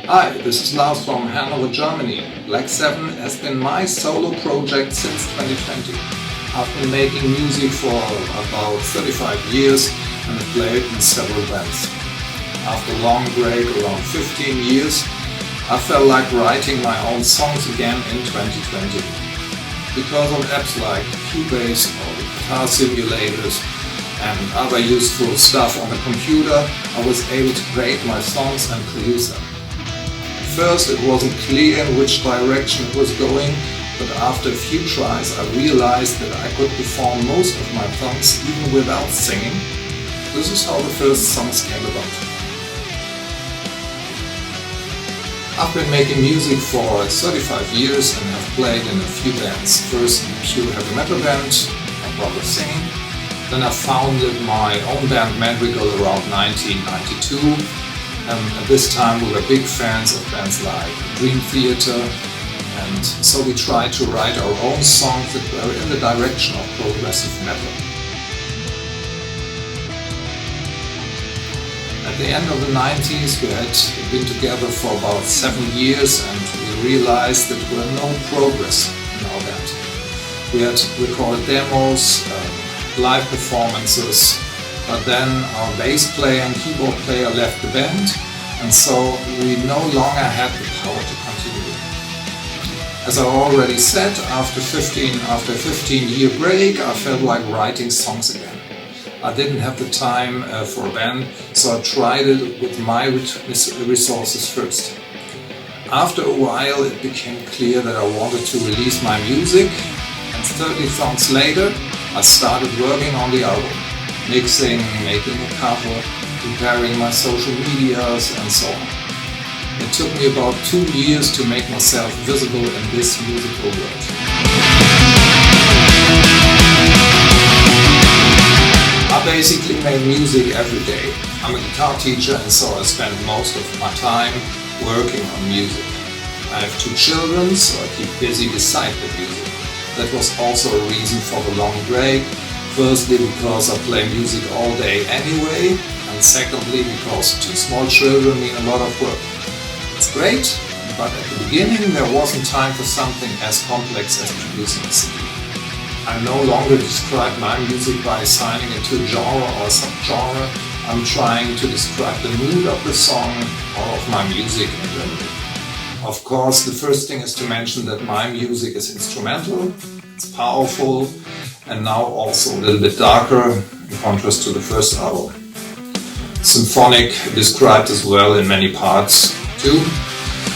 Hi, this is Lars from Hanover, Germany. Black7 has been my solo project since 2020. I've been making music for about 35 years and have played in several bands. After a long break, around 15 years, I felt like writing my own songs again in 2020. Because of apps like Cubase or guitar simulators and other useful stuff on the computer, I was able to create my songs and produce them. First, it wasn't clear in which direction it was going, but after a few tries I realized that I could perform most of my songs even without singing. This is how the first songs came about. I've been making music for 35 years and have played in a few bands. First in a pure heavy metal band, my brother singing. Then I founded my own band Madrigal around 1992. At this time we were big fans of bands like Dream Theater, and so we tried to write our own songs that were in the direction of progressive metal. At the end of the 90s we had been together for about 7 years and we realized that there were no progress in our band. We had recorded demos, live performances, but then our bass player and keyboard player left the band, and so we no longer had the power to continue. As I already said, after a 15-year break, I felt like writing songs again. I didn't have the time for a band, so I tried it with my resources first. After a while, it became clear that I wanted to release my music, and 30 songs later, I started working on the album. Mixing, making a cover, preparing my social medias and so on. It took me about 2 years to make myself visible in this musical world. I basically make music every day. I'm a guitar teacher and so I spend most of my time working on music. I have 2 children, so I keep busy beside the music. That was also a reason for the long break. Firstly, because I play music all day anyway, and secondly, because 2 small children mean a lot of work. It's great, but at the beginning there wasn't time for something as complex as producing a CD. I no longer describe my music by assigning it to a genre or subgenre. I'm trying to describe the mood of the song or of my music in general. Of course, the first thing is to mention that my music is instrumental, it's powerful, and now also a little bit darker in contrast to the first album. Symphonic, described as well in many parts too.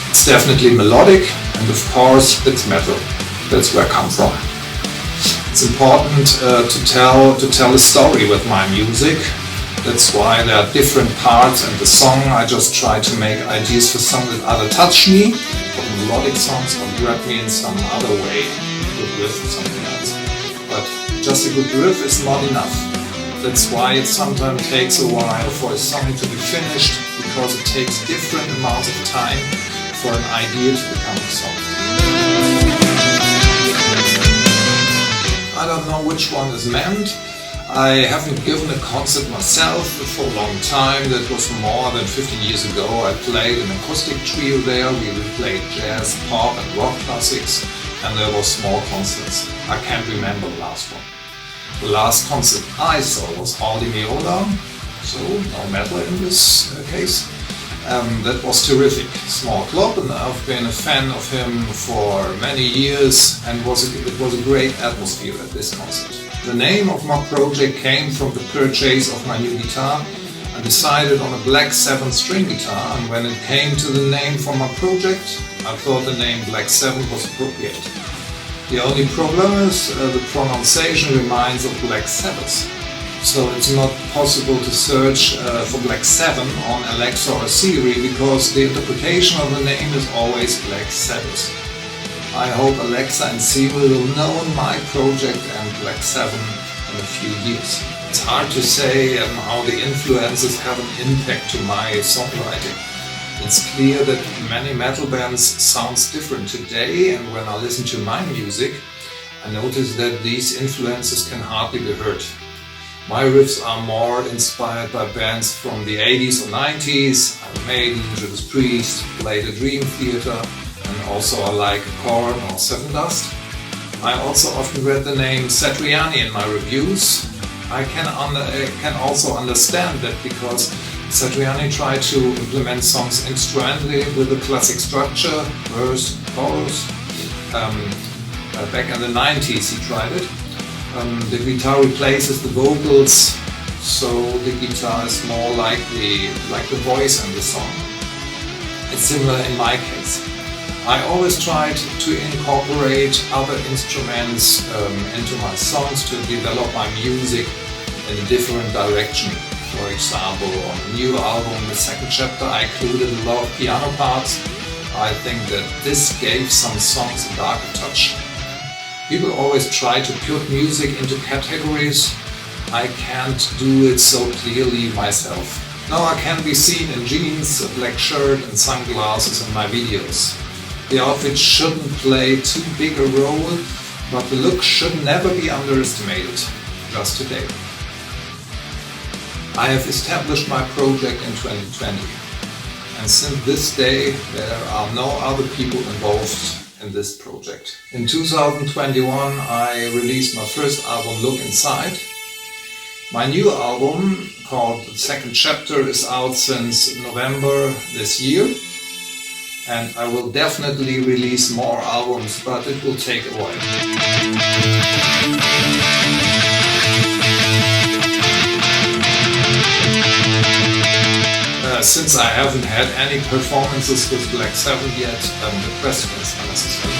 It's definitely melodic, and of course it's metal. That's where I come from. It's important to tell a story with my music. That's why there are different parts in the song. I just try to make ideas for songs that either touch me, for melodic songs, or grab me in some other way, good riff or something else. But just a good riff is not enough. That's why it sometimes takes a while for a song to be finished, because it takes different amounts of time for an idea to become a song. I don't know which one is meant. I haven't given a concert myself for a long time. That was more than 15 years ago. I played an acoustic trio there. We played jazz, pop and rock classics, and there were small concerts. I can't remember the last one. The last concert I saw was Aldi Meola, so no metal in this case. That was terrific. Small club, and I've been a fan of him for many years, and it was a great atmosphere at this concert. The name of my project came from the purchase of my new guitar. I decided on a Black7 string guitar, and when it came to the name for my project, I thought the name Black7 was appropriate. The only problem is the pronunciation reminds of Black Sabbath. So it's not possible to search for Black7 on Alexa or Siri, because the interpretation of the name is always Black Sabbath. I hope Alexa and Siri will know my project and Black7 in a few years. It's hard to say how the influences have an impact to my songwriting. It's clear that many metal bands sounds different today, and when I listen to my music, I notice that these influences can hardly be heard. My riffs are more inspired by bands from the 80s or 90s, Maiden, Judas Priest, Later Dream Theater, and also I like Korn or Sevendust. I also often read the name Satriani in my reviews. I can also understand that because Satriani tried to implement songs instrumentally with a classic structure, verse, chorus. Back in the 90s he tried it. The guitar replaces the vocals, so the guitar is more like the voice in the song. It's similar in my case. I always tried to incorporate other instruments into my songs to develop my music in a different direction. For example, on a new album, the second chapter, I included a lot of piano parts. I think that this gave some songs a darker touch. People always try to put music into categories. I can't do it so clearly myself. Now I can be seen in jeans, a black shirt and sunglasses in my videos. The outfit shouldn't play too big a role, but the look should never be underestimated, just today. I have established my project in 2020, and since this day there are no other people involved in this project. In 2021 I released my first album, Look Inside. My new album, called The Second Chapter, is out since November this year, and I will definitely release more albums, but it will take a while. Since I haven't had any performances with Black7 yet, the question is unnecessary.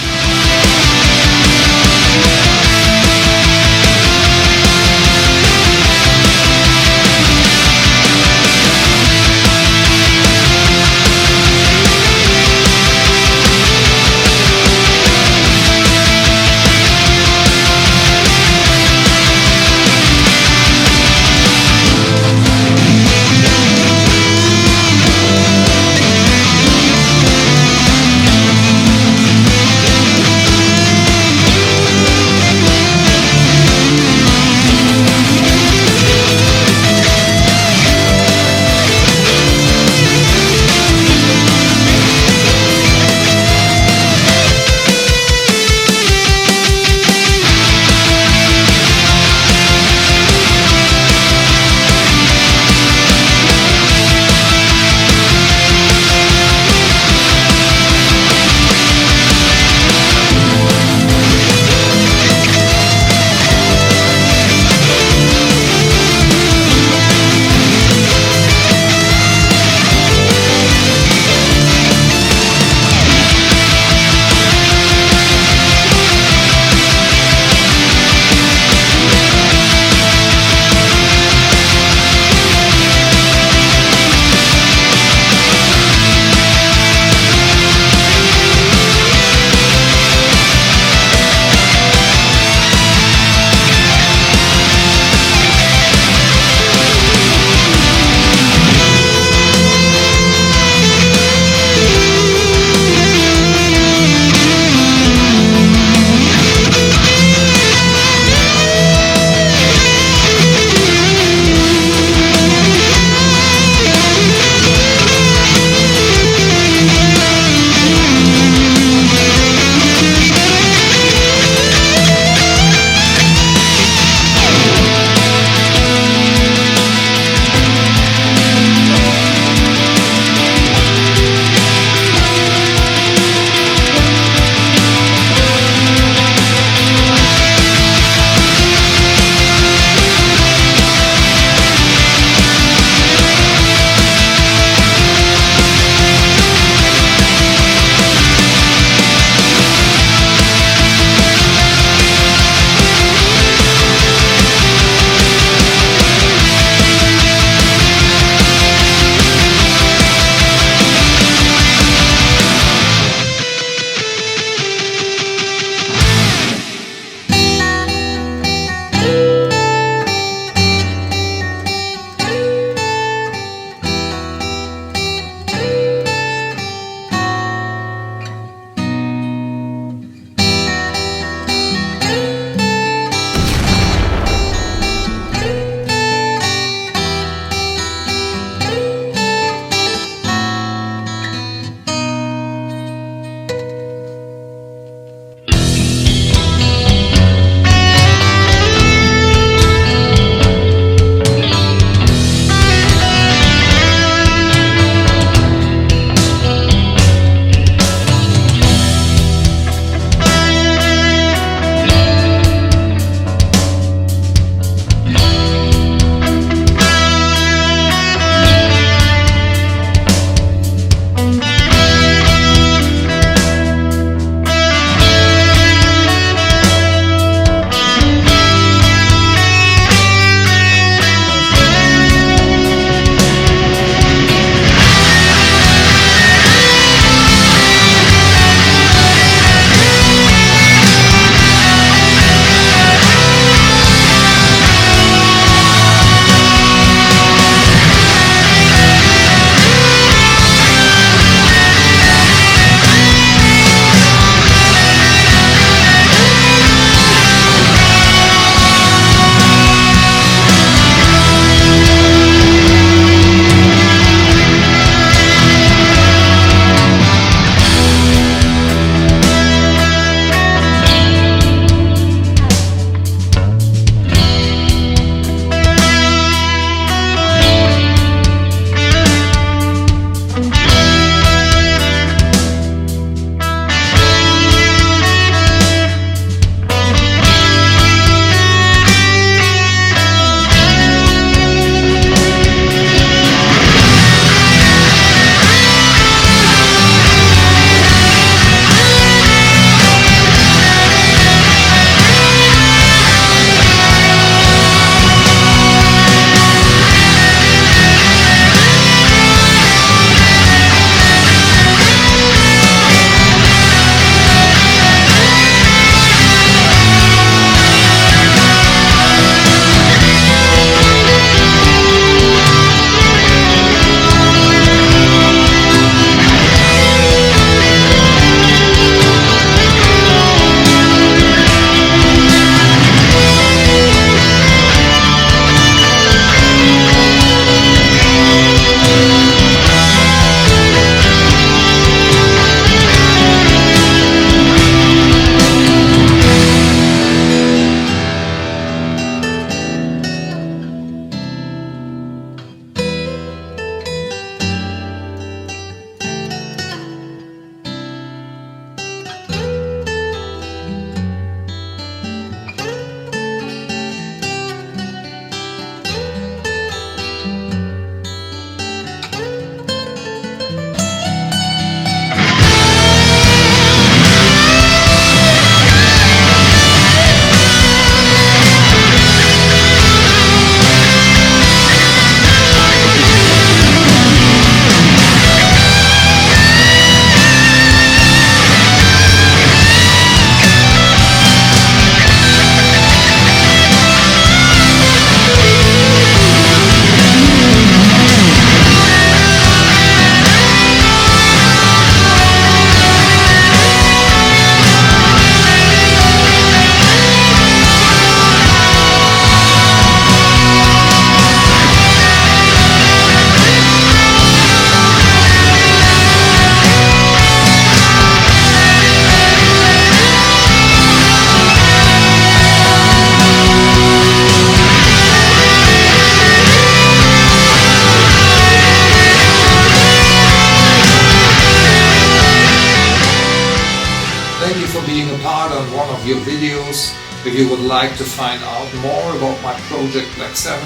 your videos. If you would like to find out more about my project Black7,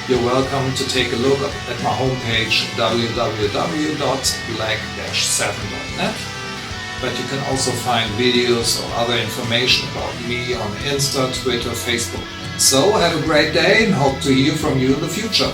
you're welcome to take a look at my homepage www.black-7.net. But you can also find videos or other information about me on Insta, Twitter, Facebook. So have a great day and hope to hear from you in the future.